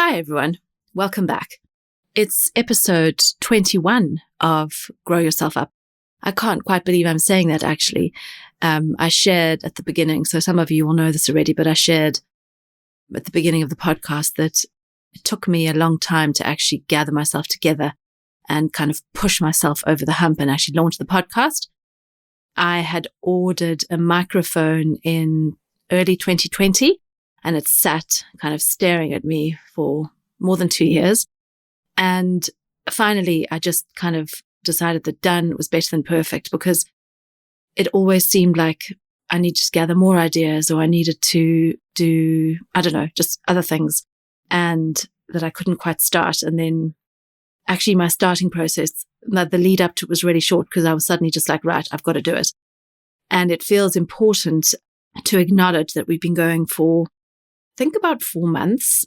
Hi, everyone. Welcome back. It's episode 21 of Grow Yourself Up. I can't quite believe I'm saying that, actually. I shared at the beginning, so some of you will know this already, but I shared at the beginning of the podcast that it took me a long time to actually gather myself together and kind of push myself over the hump and actually launch the podcast. I had ordered a microphone in early 2020, and it sat kind of staring at me for more than 2 years. And finally, I just kind of decided that done was better than perfect, because it always seemed like I needed to gather more ideas, or I needed to do, just other things, and that I couldn't quite start. And then actually my starting process, the lead up to it was really short, because I was suddenly just like, right, I've got to do it. And it feels important to acknowledge that we've been going for, I think, about 4 months.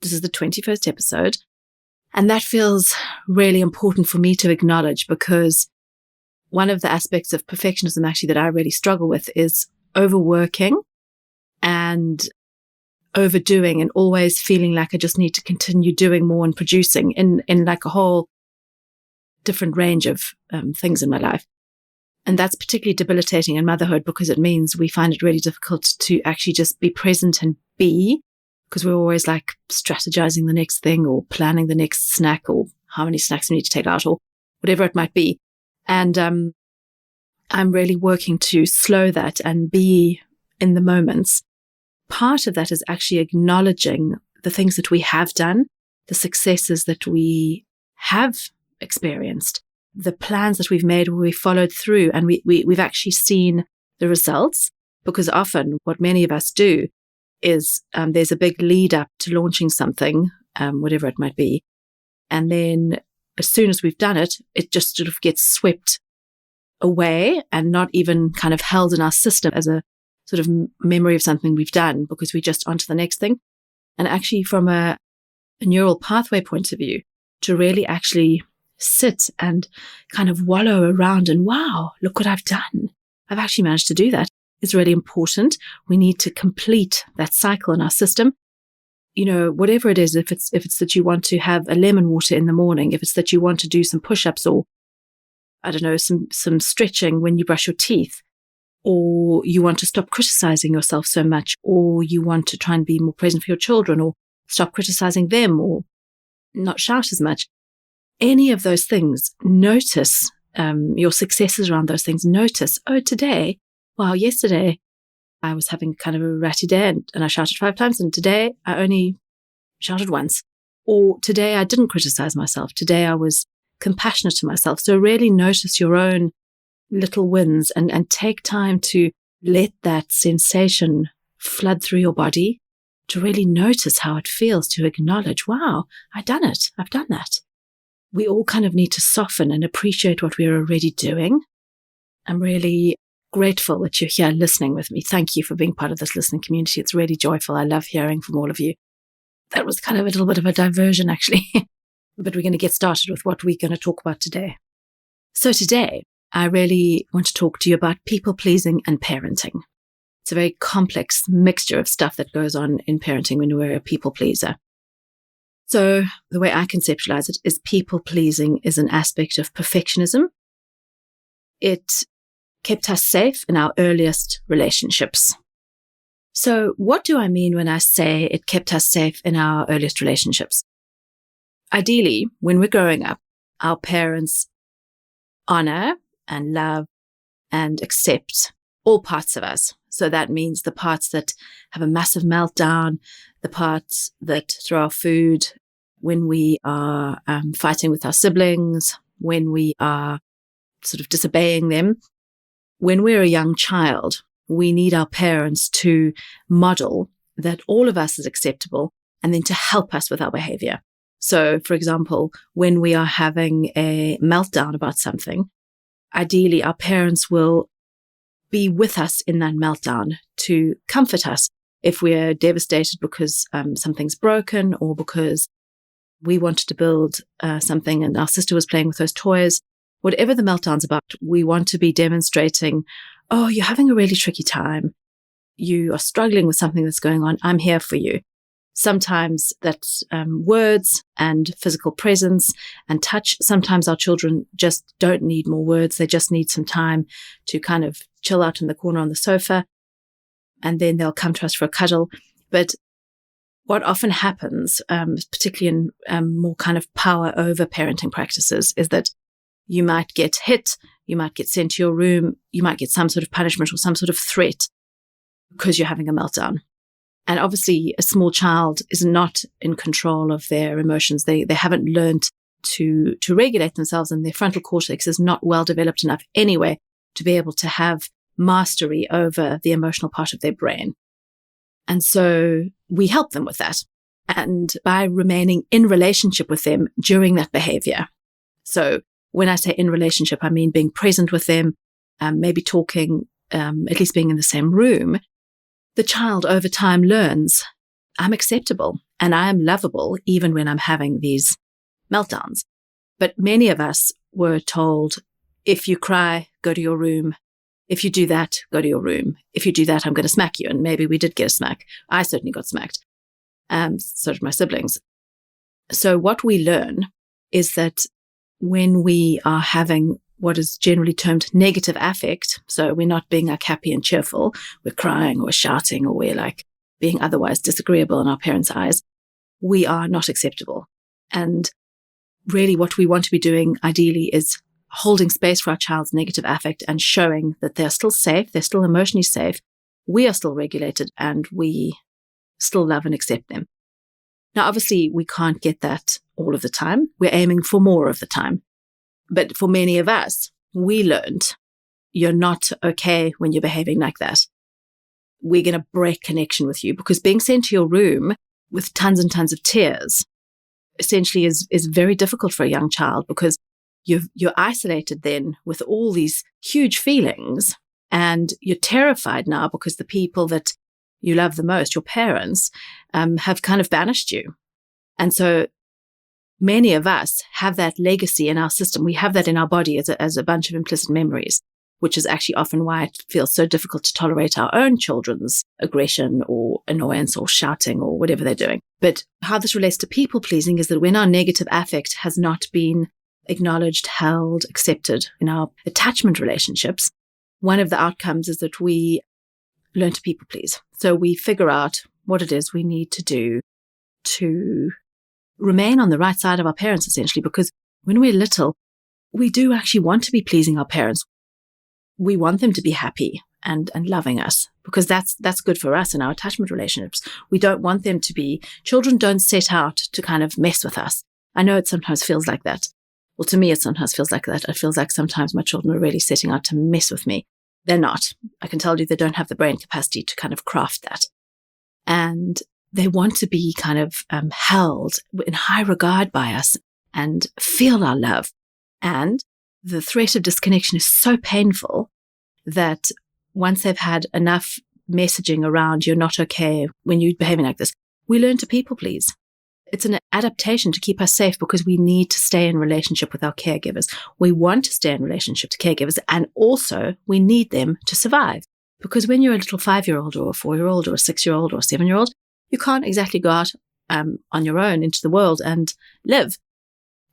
This is the 21st episode. And that feels really important for me to acknowledge, because one of the aspects of perfectionism actually that I really struggle with is overworking and overdoing, and always feeling like I just need to continue doing more and producing in like a whole different range of things in my life. And that's particularly debilitating in motherhood, because it means we find it really difficult to actually just be present and be, because we're always like strategizing the next thing, or planning the next snack, or how many snacks we need to take out, or whatever it might be. And I'm really working to slow that and be in the moments. Part of that is actually acknowledging the things that we have done, the successes that we have experienced, the plans that we've made where we followed through, and we've actually seen the results. Because often what many of us do is there's a big lead up to launching something, whatever it might be. And then as soon as we've done it, it just sort of gets swept away and not even kind of held in our system as a sort of memory of something we've done, because we just onto the next thing. And actually from a neural pathway point of view, to really actually sit and kind of wallow around and, wow, look what I've done. I've actually managed to do that. It's really important. We need to complete that cycle in our system. You know, whatever it is, if it's that you want to have a lemon water in the morning, if it's that you want to do some push-ups, or some stretching when you brush your teeth, or you want to stop criticizing yourself so much, or you want to try and be more present for your children, or stop criticizing them, or not shout as much. Any of those things, notice your successes around those things. Notice, yesterday I was having kind of a ratty day and I shouted 5 times, and today I only shouted once. Or today I didn't criticize myself. Today I was compassionate to myself. So really notice your own little wins, and take time to let that sensation flood through your body, to really notice how it feels, to acknowledge, wow, I've done it. I've done that. We all kind of need to soften and appreciate what we're already doing. I'm really grateful that you're here listening with me. Thank you for being part of this listening community. It's really joyful. I love hearing from all of you. That was kind of a little bit of a diversion, actually. But we're going to get started with what we're going to talk about today. So today, I really want to talk to you about people-pleasing and parenting. It's a very complex mixture of stuff that goes on in parenting when we're a people-pleaser. So the way I conceptualize it is people-pleasing is an aspect of perfectionism. It kept us safe in our earliest relationships. So what do I mean when I say it kept us safe in our earliest relationships? Ideally, when we're growing up, our parents honor and love and accept all parts of us. So that means the parts that have a massive meltdown, the parts that throw our food, when we are fighting with our siblings, when we are sort of disobeying them. When we're a young child, we need our parents to model that all of us is acceptable, and then to help us with our behavior. So, for example, when we are having a meltdown about something, ideally our parents will be with us in that meltdown to comfort us if we're devastated because something's broken, or because we wanted to build something and our sister was playing with those toys. Whatever the meltdown's about, we want to be demonstrating, oh, you're having a really tricky time. You are struggling with something that's going on. I'm here for you. Sometimes that's words and physical presence and touch. Sometimes our children just don't need more words. They just need some time to kind of chill out in the corner on the sofa, and then they'll come to us for a cuddle. But what often happens, particularly in more kind of power over parenting practices, is that you might get hit, you might get sent to your room, you might get some sort of punishment or some sort of threat because you're having a meltdown. And obviously, a small child is not in control of their emotions. They haven't learned to regulate themselves, and their frontal cortex is not well developed enough anyway to be able to have mastery over the emotional part of their brain. And so we help them with that. And by remaining in relationship with them during that behavior. So when I say in relationship, I mean being present with them, maybe talking, at least being in the same room. The child over time learns, I'm acceptable and I am lovable even when I'm having these meltdowns. But many of us were told, if you cry, go to your room. If you do that, go to your room. If you do that, I'm going to smack you. And maybe we did get a smack. I certainly got smacked. So did my siblings. So what we learn is that when we are having what is generally termed negative affect, so we're not being like happy and cheerful, we're crying or we're shouting or we're like being otherwise disagreeable in our parents' eyes, we are not acceptable. And really what we want to be doing ideally is holding space for our child's negative affect and showing that they're still safe, they're still emotionally safe, we are still regulated, and we still love and accept them. Now, obviously, we can't get that all of the time. We're aiming for more of the time. But for many of us, we learned you're not okay when you're behaving like that. We're going to break connection with you, because being sent to your room with tons and tons of tears essentially is very difficult for a young child, because you're isolated then with all these huge feelings, and you're terrified now because the people that you love the most, your parents, have kind of banished you. And so many of us have that legacy in our system. We have that in our body as a bunch of implicit memories, which is actually often why it feels so difficult to tolerate our own children's aggression or annoyance or shouting or whatever they're doing. But how this relates to people pleasing is that when our negative affect has not been acknowledged, held, accepted in our attachment relationships, one of the outcomes is that we learn to people please. So we figure out what it is we need to do to remain on the right side of our parents, essentially, because when we're little, we do actually want to be pleasing our parents. We want them to be happy and loving us, because that's good for us in our attachment relationships. We don't want them to be, children don't set out to kind of mess with us. I know it sometimes feels like that. Well, to me, it sometimes feels like that. It feels like sometimes my children are really setting out to mess with me. They're not. I can tell you they don't have the brain capacity to kind of craft that. And they want to be kind of held in high regard by us and feel our love. And the threat of disconnection is so painful that once they've had enough messaging around you're not okay when you're behaving like this, we learn to people please. It's an adaptation to keep us safe, because we need to stay in relationship with our caregivers. We want to stay in relationship to caregivers, and also we need them to survive. Because when you're a little 5-year-old or a 4-year-old or a 6-year-old or a 7-year-old, you can't exactly go out on your own into the world and live.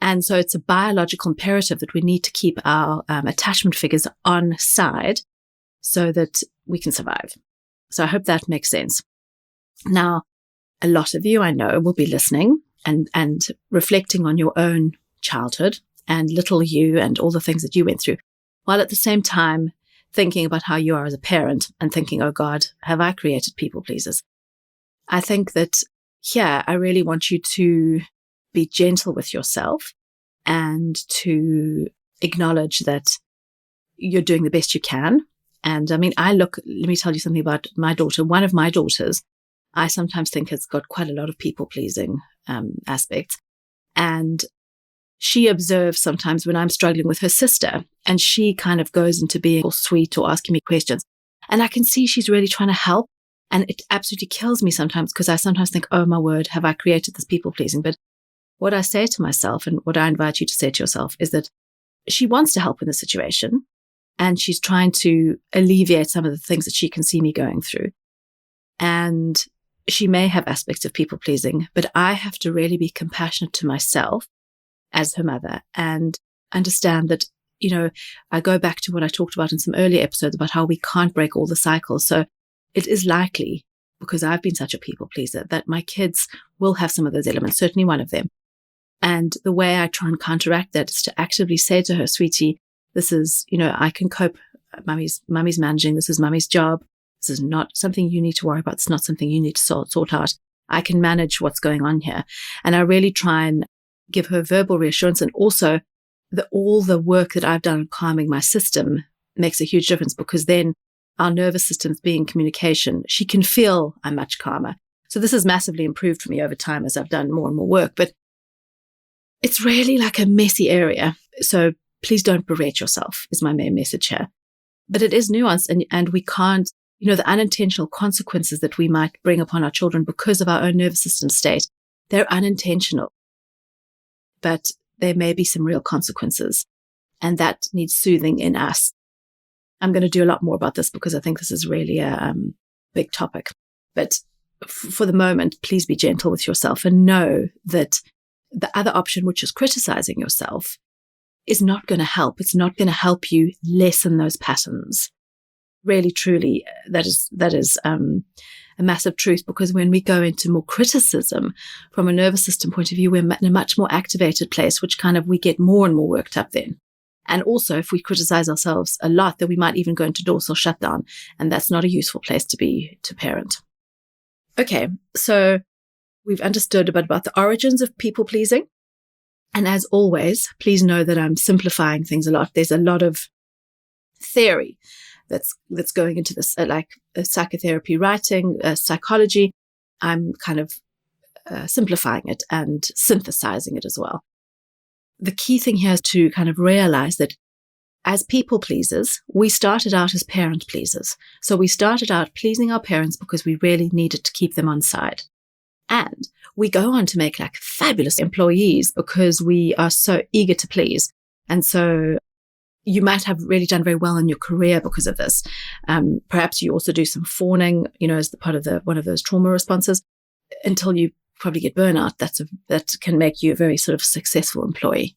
And so it's a biological imperative that we need to keep our attachment figures on side so that we can survive. So I hope that makes sense. Now, a lot of you I know will be listening and reflecting on your own childhood and little you and all the things that you went through, while at the same time thinking about how you are as a parent and thinking, oh God, have I created people pleasers? I think that here I really want you to be gentle with yourself and to acknowledge that you're doing the best you can. And I mean, let me tell you something about my daughter. One of my daughters, I sometimes think has got quite a lot of people-pleasing aspects. And she observes sometimes when I'm struggling with her sister, and she kind of goes into being all sweet or asking me questions. And I can see she's really trying to help. And it absolutely kills me sometimes, because I sometimes think, oh my word, have I created this people-pleasing? But what I say to myself, and what I invite you to say to yourself, is that she wants to help in the situation. And she's trying to alleviate some of the things that she can see me going through. And she may have aspects of people pleasing, but I have to really be compassionate to myself as her mother and understand that, I go back to what I talked about in some earlier episodes about how we can't break all the cycles. So it is likely, because I've been such a people pleaser, that my kids will have some of those elements, certainly one of them. And the way I try and counteract that is to actively say to her, sweetie, this is, I can cope. Mummy's managing. This is mummy's job. This is not something you need to worry about. It's not something you need to sort out. I can manage what's going on here. And I really try and give her verbal reassurance. And also all the work that I've done on calming my system makes a huge difference, because then our nervous system's being communication. She can feel I'm much calmer. So this has massively improved for me over time as I've done more and more work. But it's really like a messy area. So please don't berate yourself is my main message here. But it is nuanced, and we can't, the unintentional consequences that we might bring upon our children because of our own nervous system state, they're unintentional. But there may be some real consequences, and that needs soothing in us. I'm going to do a lot more about this because I think this is really a big topic. But for the moment, please be gentle with yourself and know that the other option, which is criticizing yourself, is not going to help. It's not going to help you lessen those patterns. Really, truly, that is a massive truth, because when we go into more criticism from a nervous system point of view, we're in a much more activated place, which kind of we get more and more worked up then. And also, if we criticize ourselves a lot, then we might even go into dorsal shutdown, and that's not a useful place to parent. Okay, so we've understood a bit about the origins of people pleasing. And as always, please know that I'm simplifying things a lot. There's a lot of theory that's going into this, like psychotherapy writing, psychology. I'm kind of simplifying it and synthesizing it as well. The key thing here is to kind of realize that as people pleasers, we started out as parent pleasers. So we started out pleasing our parents because we really needed to keep them on side. And we go on to make like fabulous employees because we are so eager to please. And so you might have really done very well in your career because of this. Perhaps you also do some fawning, as the part of one of those trauma responses, until you probably get burnout. That can make you a very sort of successful employee.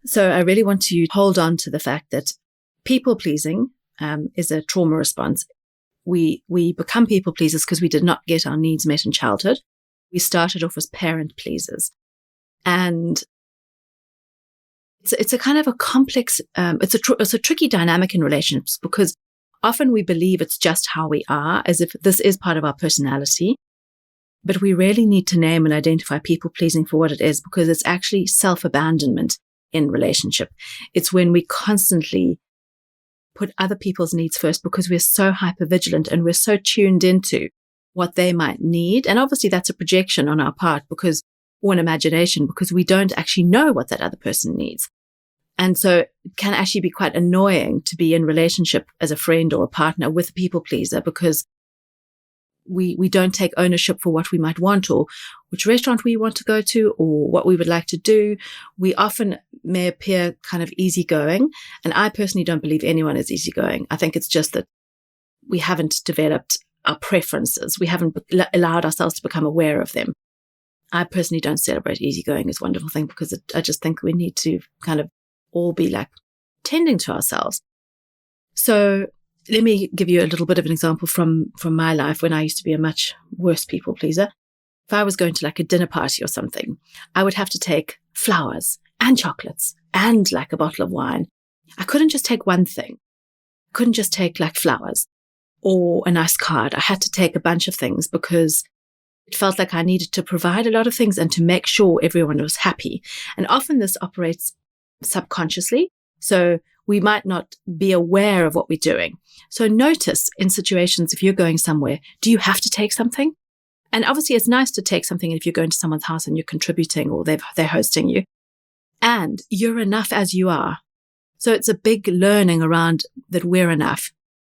So I really want you to hold on to the fact that people pleasing is a trauma response. We become people pleasers because we did not get our needs met in childhood. We started off as parent pleasers. And it's a kind of a complex, it's a tricky dynamic in relationships, because often we believe it's just how we are, as if this is part of our personality. But we really need to name and identify people pleasing for what it is, because it's actually self-abandonment in relationship. It's when we constantly put other people's needs first because we're so hypervigilant and we're so tuned into what they might need. And obviously that's a projection on our part or an imagination, because we don't actually know what that other person needs. And so it can actually be quite annoying to be in relationship as a friend or a partner with a people pleaser, because we don't take ownership for what we might want, or which restaurant we want to go to, or what we would like to do. We often may appear kind of easygoing. And I personally don't believe anyone is easygoing. I think it's just that we haven't developed our preferences. We haven't allowed ourselves to become aware of them. I personally don't celebrate easygoing as a wonderful thing, because I just think we need to kind of all be like tending to ourselves. So let me give you a little bit of an example from my life when I used to be a much worse people pleaser. If I was going to like a dinner party or something, I would have to take flowers and chocolates and like a bottle of wine. I couldn't just take one thing. I couldn't just take like flowers or a nice card. I had to take a bunch of things because it felt like I needed to provide a lot of things and to make sure everyone was happy. And often this operates subconsciously. So we might not be aware of what we're doing. So notice in situations, if you're going somewhere, do you have to take something? And obviously it's nice to take something if you're going to someone's house and you're contributing, or they're hosting you. And you're enough as you are. So it's a big learning around that we're enough.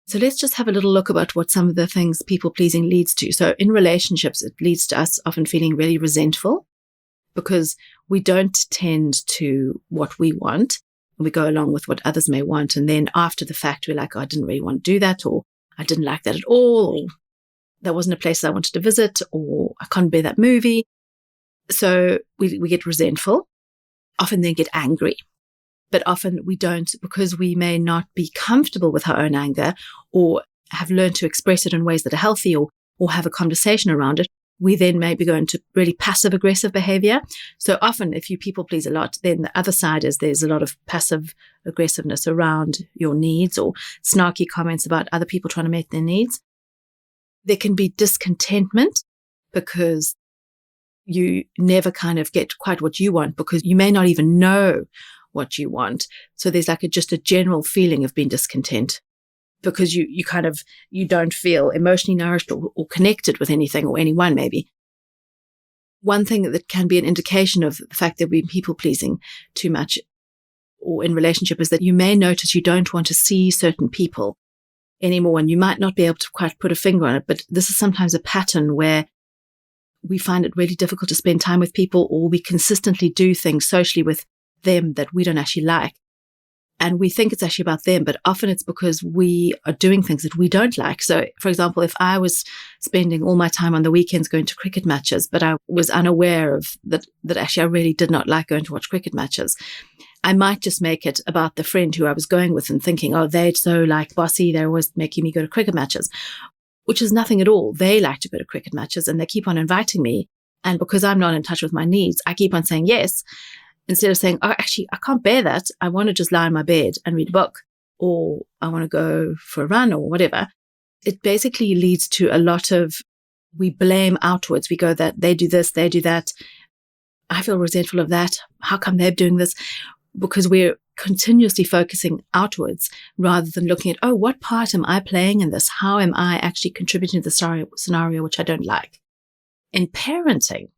So let's just have a little look about what some of the things people pleasing leads to. So in relationships, it leads to us often feeling really resentful because we don't tend to what we want. We go along with what others may want. And then after the fact, we're like, oh, I didn't really want to do that, or I didn't like that at all. Or that wasn't a place I wanted to visit, or I can't bear that movie. So we get resentful, often then get angry. But often we don't, because we may not be comfortable with our own anger or have learned to express it in ways that are healthy, or have a conversation around it. We then maybe go into really passive aggressive behavior. So often if you people please a lot, then the other side is there's a lot of passive aggressiveness around your needs, or snarky comments about other people trying to meet their needs. There can be discontentment because you never kind of get quite what you want, because you may not even know what you want. So there's like just a general feeling of being discontent, because you don't feel emotionally nourished or connected with anything or anyone maybe. One thing that can be an indication of the fact that we're people pleasing too much or in relationship is that you may notice you don't want to see certain people anymore, and you might not be able to quite put a finger on it, but this is sometimes a pattern where we find it really difficult to spend time with people, or we consistently do things socially with them that we don't actually like. And we think it's actually about them, but often it's because we are doing things that we don't like. So, for example, if I was spending all my time on the weekends going to cricket matches, but I was unaware of that actually I really did not like going to watch cricket matches, I might just make it about the friend who I was going with and thinking, oh, they're so like bossy, they're always making me go to cricket matches, which is nothing at all. They like to go to cricket matches and they keep on inviting me. And because I'm not in touch with my needs, I keep on saying yes, instead of saying, oh, actually, I can't bear that. I want to just lie in my bed and read a book, or I want to go for a run or whatever. It basically leads to a lot of, we blame outwards. We go that they do this, they do that. I feel resentful of that. How come they're doing this? Because we're continuously focusing outwards rather than looking at, oh, what part am I playing in this? How am I actually contributing to the scenario which I don't like? In parenting,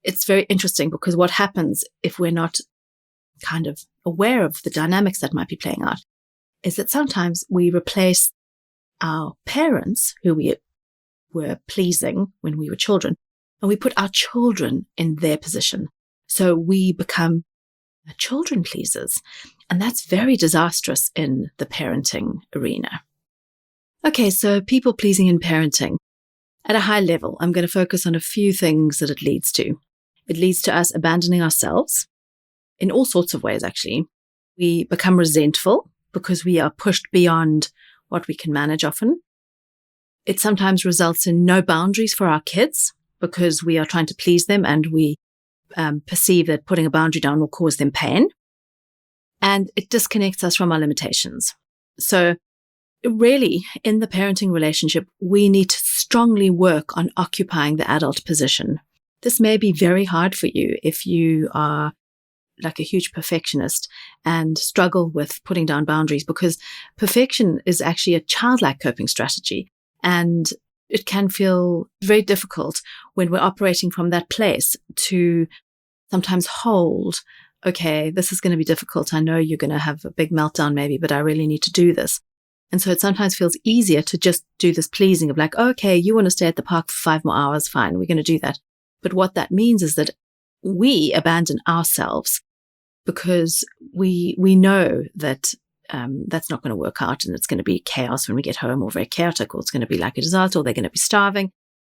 it's very interesting, because what happens if we're not kind of aware of the dynamics that might be playing out is that sometimes we replace our parents, who we were pleasing when we were children, and we put our children in their position. So we become children pleasers, and that's very disastrous in the parenting arena. Okay, so people pleasing in parenting. At a high level, I'm going to focus on a few things that it leads to. It leads to us abandoning ourselves in all sorts of ways, actually. We become resentful because we are pushed beyond what we can manage often. It sometimes results in no boundaries for our kids because we are trying to please them, and we perceive that putting a boundary down will cause them pain. And it disconnects us from our limitations. So really, in the parenting relationship, we need to strongly work on occupying the adult position. This may be very hard for you if you are like a huge perfectionist and struggle with putting down boundaries, because perfection is actually a childlike coping strategy. And it can feel very difficult when we're operating from that place to sometimes hold, okay, this is going to be difficult. I know you're going to have a big meltdown maybe, but I really need to do this. And so it sometimes feels easier to just do this pleasing of like, okay, you want to stay at the park for 5 more hours. Fine, we're going to do that. But what that means is that we abandon ourselves because we know that that's not going to work out, and it's going to be chaos when we get home, or very chaotic, or it's going to be like a disaster, or they're going to be starving.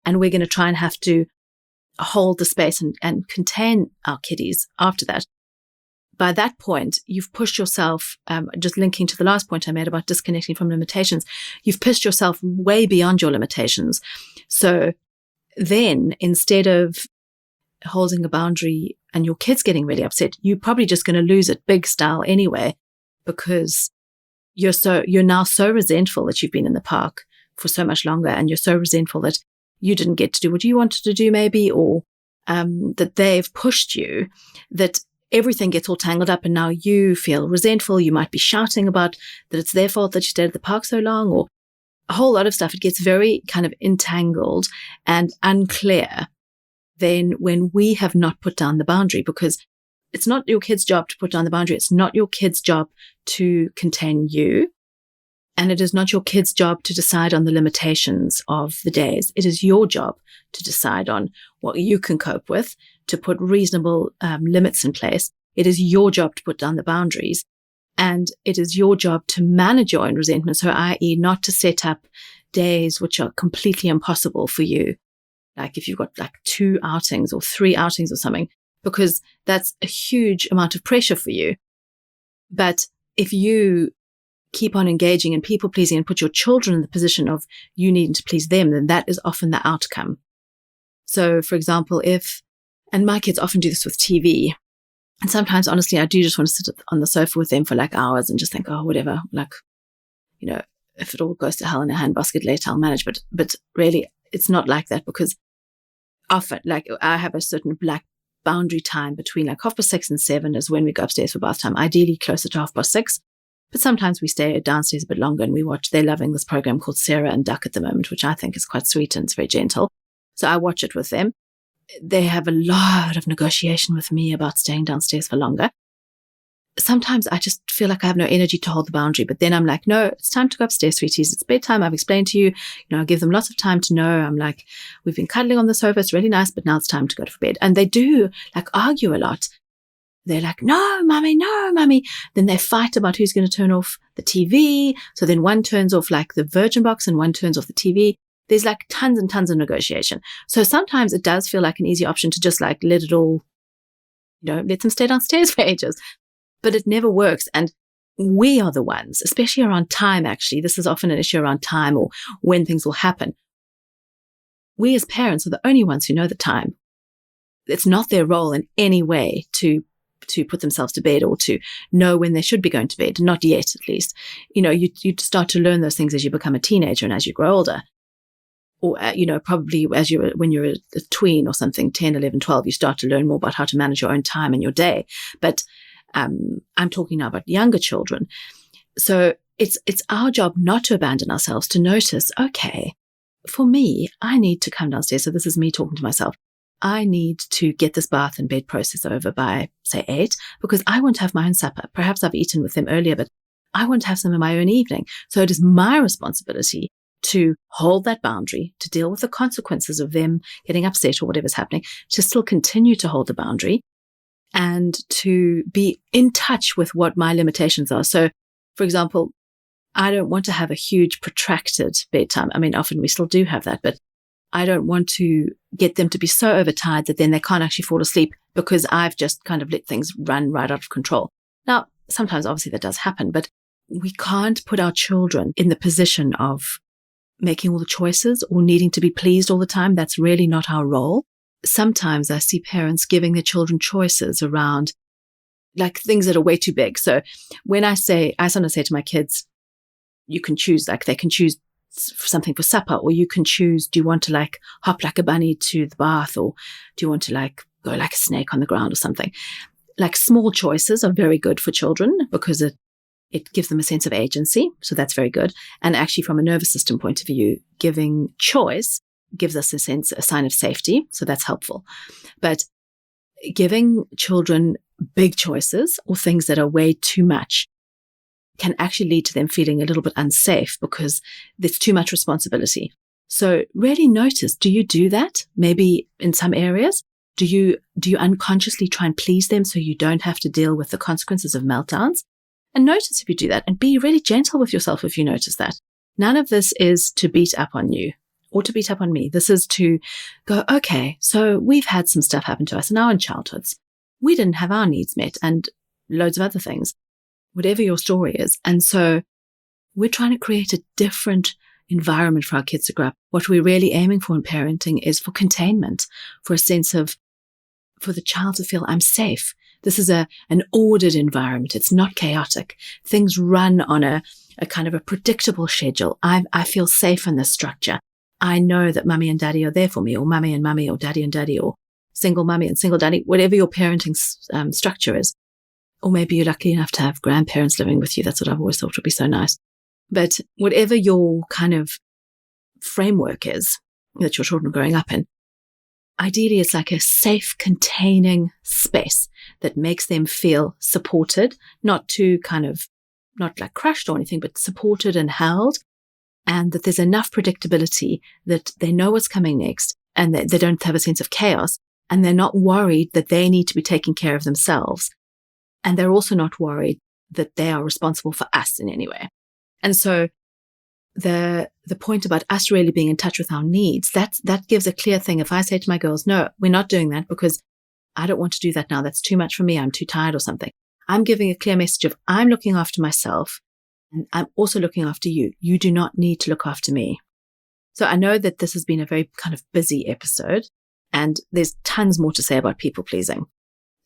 And we're going to try and have to hold the space and contain our kiddies after that. By that point, you've pushed yourself, just linking to the last point I made about disconnecting from limitations, you've pushed yourself way beyond your limitations. So then, instead of holding a boundary and your kid's getting really upset, you're probably just going to lose it big style anyway, because you're now so resentful that you've been in the park for so much longer, and you're so resentful that you didn't get to do what you wanted to do maybe, or that they've pushed you, that everything gets all tangled up, and now you feel resentful. You might be shouting about that it's their fault that you stayed at the park so long, or a whole lot of stuff. It gets very kind of entangled and unclear then when we have not put down the boundary, because it's not your kid's job to put down the boundary. It's not your kid's job to contain you. And it is not your kid's job to decide on the limitations of the days. It is your job to decide on what you can cope with, to put reasonable limits in place. It is your job to put down the boundaries. And it is your job to manage your own resentment. So, i.e., not to set up days which are completely impossible for you. Like if you've got like 2 outings or 3 outings or something, because that's a huge amount of pressure for you. But if you keep on engaging in people pleasing and put your children in the position of you needing to please them, then that is often the outcome. So for example, and my kids often do this with TV, and sometimes honestly, I do just want to sit on the sofa with them for like hours and just think, oh, whatever, like, if it all goes to hell in a handbasket later, I'll manage. But really, it's not like that, because often, like, I have a certain boundary time between like 6:30 and 7 is when we go upstairs for bath time, ideally closer to 6:30. But sometimes we stay downstairs a bit longer and we watch. They're loving this program called Sarah and Duck at the moment, which I think is quite sweet and it's very gentle. So I watch it with them. They have a lot of negotiation with me about staying downstairs for longer. Sometimes I just feel like I have no energy to hold the boundary, but then I'm like, no, it's time to go upstairs, sweeties. It's bedtime. I've explained to you, I give them lots of time to know. I'm like, we've been cuddling on the sofa. It's really nice, but now it's time to go to bed. And they do like argue a lot. They're like, no, mummy. Then they fight about who's going to turn off the TV. So then one turns off like the Virgin box and one turns off the TV. There's like tons and tons of negotiation. So sometimes it does feel like an easy option to just like let it all, let them stay downstairs for ages. But it never works. And we are the ones, especially around time, actually. This is often an issue around time or when things will happen. We as parents are the only ones who know the time. It's not their role in any way to put themselves to bed or to know when they should be going to bed. Not yet, at least. You start to learn those things as you become a teenager and as you grow older. Or, probably when you're a tween or something, 10, 11, 12, you start to learn more about how to manage your own time and your day. But I'm talking now about younger children. So it's our job not to abandon ourselves, to notice, okay, for me, I need to come downstairs. So this is me talking to myself. I need to get this bath and bed process over by, say, 8, because I want to have my own supper. Perhaps I've eaten with them earlier, but I want to have some in my own evening. So it is my responsibility to hold that boundary, to deal with the consequences of them getting upset or whatever's happening, to still continue to hold the boundary, and to be in touch with what my limitations are. So, for example, I don't want to have a huge protracted bedtime. I mean, often we still do have that, but I don't want to get them to be so overtired that then they can't actually fall asleep because I've just kind of let things run right out of control. Now, sometimes obviously that does happen, but we can't put our children in the position of making all the choices or needing to be pleased all the time. That's really not our role. Sometimes I see parents giving their children choices around like things that are way too big. So when I sometimes say to my kids, you can choose, like they can choose something for supper, or you can choose, do you want to like hop like a bunny to the bath, or do you want to like go like a snake on the ground or something? Like small choices are very good for children because it gives them a sense of agency. So that's very good. And actually from a nervous system point of view, giving choice gives us a sign of safety. So that's helpful. But giving children big choices or things that are way too much can actually lead to them feeling a little bit unsafe because there's too much responsibility. So really notice, do you do that? Maybe in some areas, do you unconsciously try and please them so you don't have to deal with the consequences of meltdowns? And notice if you do that, and be really gentle with yourself if you notice that. None of this is to beat up on you or to beat up on me. This is to go, okay, so we've had some stuff happen to us in our own childhoods. We didn't have our needs met and loads of other things, whatever your story is. And so we're trying to create a different environment for our kids to grow up. What we're really aiming for in parenting is for containment, for a sense of, for the child to feel I'm safe. This is an ordered environment. It's not chaotic. Things run on a kind of a predictable schedule. I feel safe in this structure. I know that mummy and daddy are there for me, or mummy and mummy, or daddy and daddy, or single mummy and single daddy, whatever your parenting structure is. Or maybe you're lucky enough to have grandparents living with you. That's what I've always thought would be so nice. But whatever your kind of framework is that your children are growing up in, ideally it's like a safe, containing space that makes them feel supported, not like crushed or anything, but supported and held, and that there's enough predictability that they know what's coming next and that they don't have a sense of chaos, and they're not worried that they need to be taking care of themselves. And they're also not worried that they are responsible for us in any way. And so the point about us really being in touch with our needs, that gives a clear thing. If I say to my girls, no, we're not doing that because I don't want to do that now. That's too much for me. I'm too tired or something. I'm giving a clear message of I'm looking after myself and I'm also looking after you. You do not need to look after me. So I know that this has been a very kind of busy episode and there's tons more to say about people pleasing.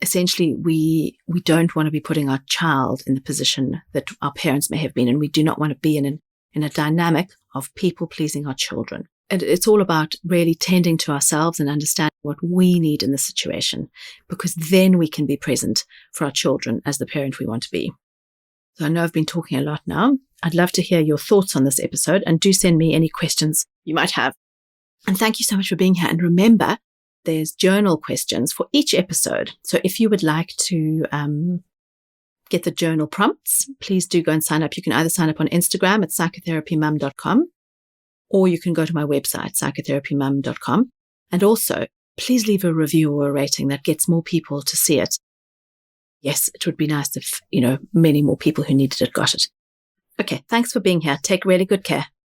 Essentially, we don't want to be putting our child in the position that our parents may have been, and we do not want to be in a dynamic of people pleasing our children. And it's all about really tending to ourselves and understanding what we need in the situation, because then we can be present for our children as the parent we want to be. So I know I've been talking a lot now. I'd love to hear your thoughts on this episode, and do send me any questions you might have. And thank you so much for being here. And remember, there's journal questions for each episode. So if you would like to get the journal prompts, please do go and sign up. You can either sign up on Instagram at psychotherapymum.com, or you can go to my website, psychotherapymum.com. And also, please leave a review or a rating. That gets more people to see it. Yes, it would be nice if, many more people who needed it got it. Okay, thanks for being here. Take really good care.